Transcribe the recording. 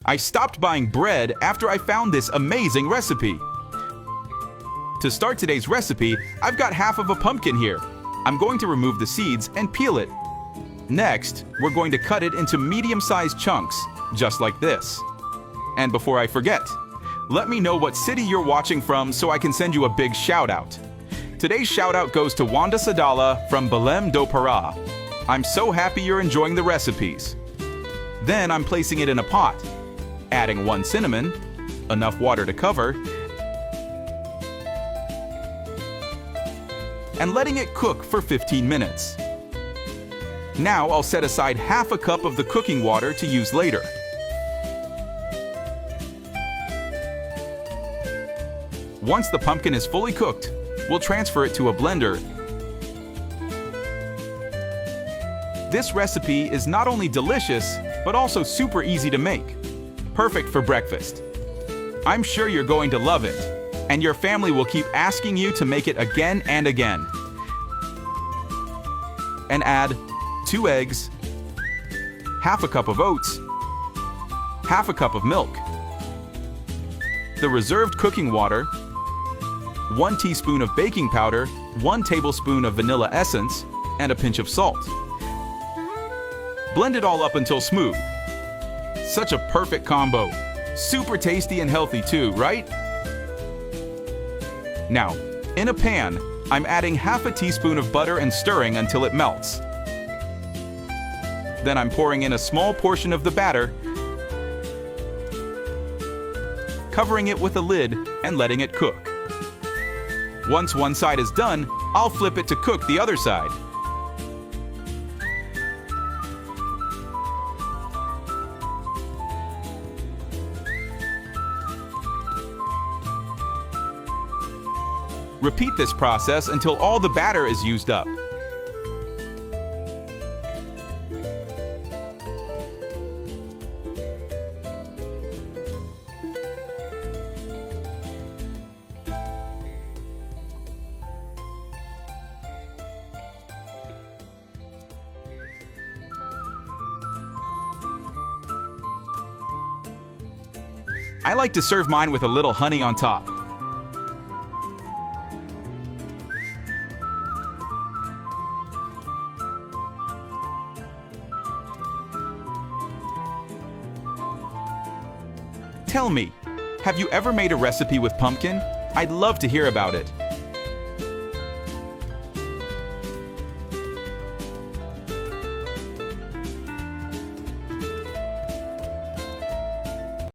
I stopped buying bread after I found this amazing recipe. To start today's recipe, I've got half of a pumpkin here. I'm going to remove the seeds and peel it. Next, we're going to cut it into medium-sized chunks, just like this. And before I forget, let me know what city you're watching from so I can send you a big shout-out. Today's shout-out goes to Wanda Sadala from Belém do Pará. I'm so happy you're enjoying the recipes. Then I'm placing it in a pot, adding 1 cinnamon, enough water to cover, and letting it cook for 15 minutes. Now I'll set aside half a cup of the cooking water to use later. Once the pumpkin is fully cooked, we'll transfer it to a blender. This recipe is not only delicious, but also super easy to make. Perfect for breakfast. I'm sure you're going to love it, and your family will keep asking you to make it again and again. And add 2 eggs, half a cup of oats, half a cup of milk, the reserved cooking water, 1 teaspoon of baking powder, 1 tablespoon of vanilla essence, and a pinch of salt. Blend it all up until smooth. Such a perfect combo. Super tasty and healthy too, right? Now, in a pan, I'm adding half a teaspoon of butter and stirring until it melts. Then I'm pouring in a small portion of the batter, covering it with a lid and letting it cook. Once one side is done, I'll flip it to cook the other side. Repeat this process until all the batter is used up. I like to serve mine with a little honey on top. Tell me, have you ever made a recipe with pumpkin? I'd love to hear about it.